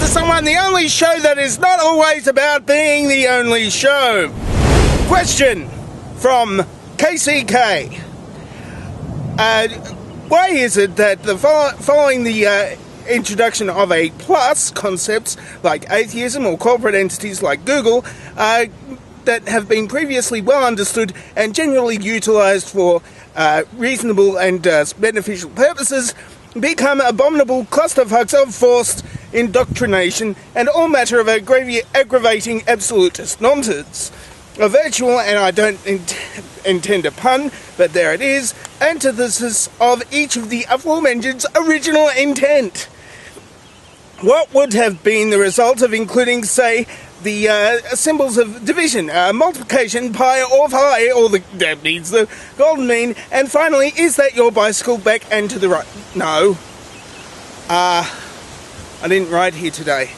Someone, the only show that is not always about being the only show. Question from KCK. Why is it that following the introduction of a plus concepts like atheism or corporate entities like Google that have been previously well understood and generally utilised for reasonable and beneficial purposes become abominable clusterfucks of forced indoctrination and all matter of aggravating absolutist nonsense? A virtual, and I don't intend a pun, but there it is, antithesis of each of the aforementioned's original intent. What would have been the result of including, say, the symbols of division, multiplication, pi or phi, or that means the golden mean, and finally, is that your bicycle back and to the right? No. I didn't ride here today.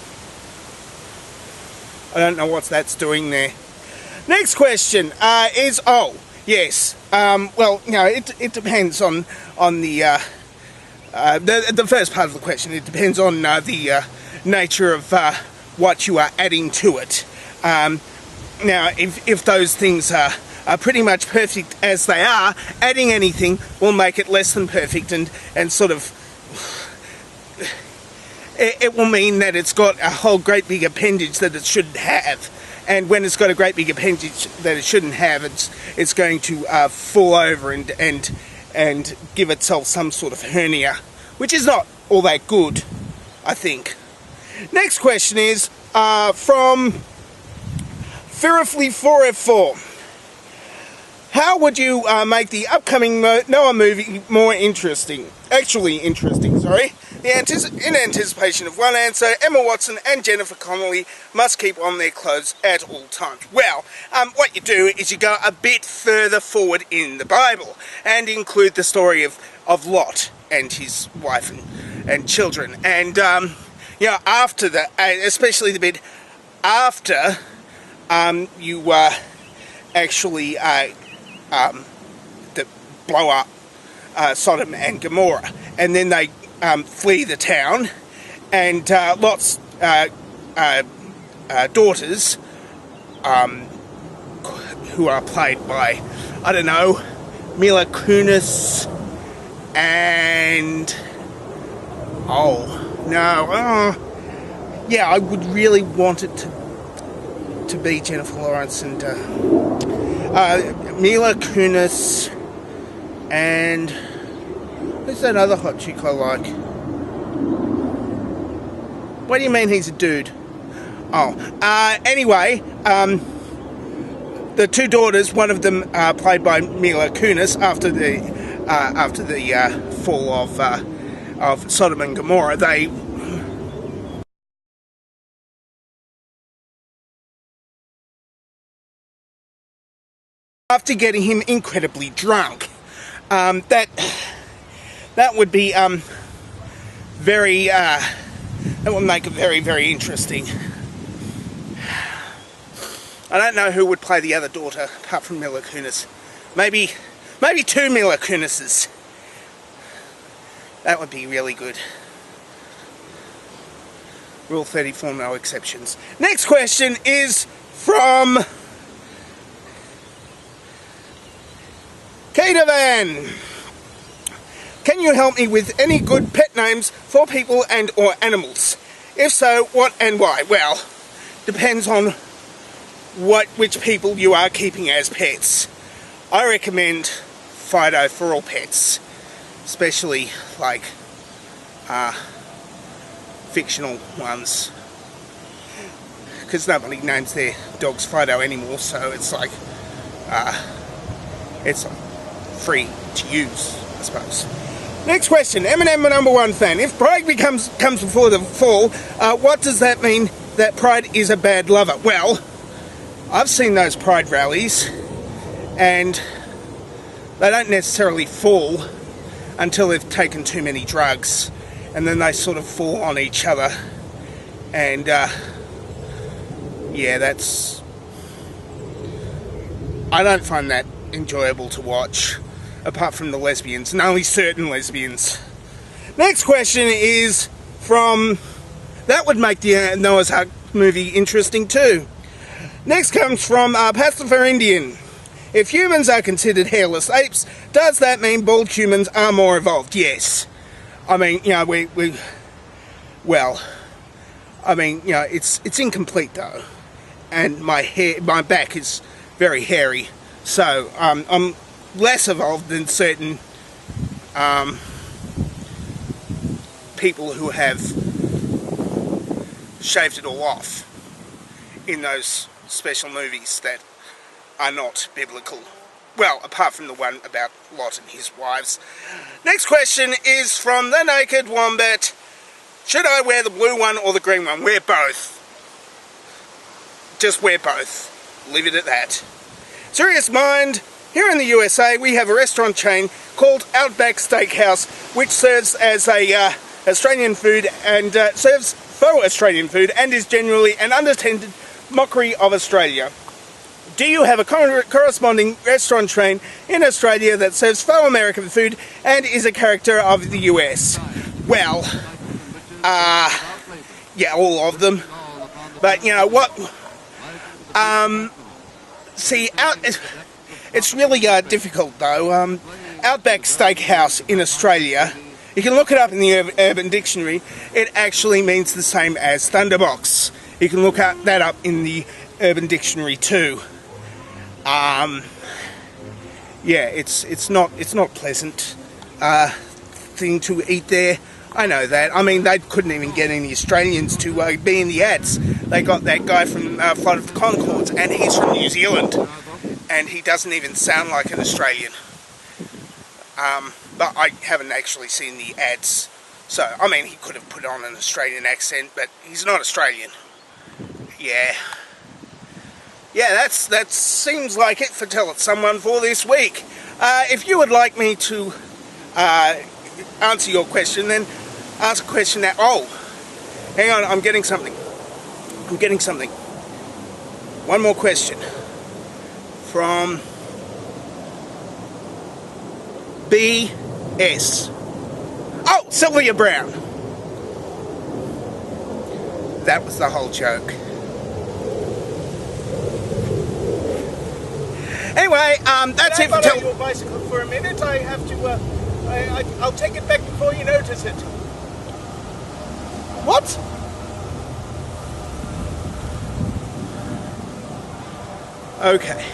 I don't know what that's doing there. Next question is, oh, yes, well, you know, it depends on the first part of the question. It depends on the nature of what you are adding to it. Now, if those things are pretty much perfect as they are, adding anything will make it less than perfect and sort of... It will mean that it's got a whole great big appendage that it shouldn't have. And when it's got a great big appendage that it shouldn't have, it's going to fall over and give itself some sort of hernia, which is not all that good, I think. Next question is from Firifly4F4. How would you make the upcoming Noah movie more interesting? Actually interesting, sorry. In anticipation of one answer, Emma Watson and Jennifer Connelly must keep on their clothes at all times. Well, what you do is you go a bit further forward in the Bible and include the story of Lot and his wife and children. And, you know, after that, especially the bit after you actually blow up Sodom and Gomorrah. And then they flee the town, and Lot's daughters, who are played by, I don't know, Mila Kunis and... yeah, I would really want it to be Jennifer Lawrence and Mila Kunis and... who's that other hot chick I like? What do you mean he's a dude? Oh, anyway, the two daughters, one of them played by Mila Kunis after the fall of Sodom and Gomorrah, they after getting him incredibly drunk. That would be very that would make it very, very interesting. I don't know who would play the other daughter apart from Mila Kunis. Maybe two Mila Kunises. That would be really good. Rule 34, no exceptions. Next question is from Kata Van. Can you help me with any good pet names for people and or animals? If so, what and why? Well, depends on which people you are keeping as pets. I recommend Fido for all pets, especially like fictional ones, because nobody names their dogs Fido anymore, so it's like it's free to use, I suppose. Next question, Eminem #1 fan. If pride comes before the fall, what does that mean that pride is a bad lover? Well, I've seen those pride rallies, and they don't necessarily fall until they've taken too many drugs, and then they sort of fall on each other, and yeah, I don't find that enjoyable to watch, apart from the lesbians, and only certain lesbians. Next question is from That would make the Noah's Ark movie interesting too. Next comes from Pacific Indian. If humans are considered hairless apes, does that mean bald humans are more evolved? Yes. I mean, you know, it's incomplete though, and my back is very hairy, so I'm less evolved than certain people who have shaved it all off in those special movies that are not biblical. Well, apart from the one about Lot and his wives. Next question is from The Naked Wombat. Should I wear the blue one or the green one? Wear both. Just wear both. Leave it at that. Serious Mind. Here in the USA, we have a restaurant chain called Outback Mistakehouse, which serves as a Australian food and serves faux Australian food and is generally an unattended mockery of Australia. Do you have a corresponding restaurant chain in Australia that serves faux American food and is a character of the US? Well, yeah, all of them. But you know what? It's really difficult though. Outback Steakhouse in Australia, you can look it up in the Urban Dictionary. It actually means the same as Thunderbox. You can look that up in the Urban Dictionary too. Yeah, it's not pleasant thing to eat there. I know that. I mean, they couldn't even get any Australians to be in the ads. They got that guy from Flight of the Conchords, and he's from New Zealand, and he doesn't even sound like an Australian. But I haven't actually seen the ads, so I mean, he could have put on an Australian accent, but he's not Australian. Yeah, that seems like it for Tell It Someone for this week. If you would like me to answer your question, then ask a question now. Oh, hang on, I'm getting something. One more question from BS. Oh, Sylvia Brown. That was the whole joke. Anyway, that's it for your bicycle for a minute. I have to. I'll take it back before you notice it. What? Okay.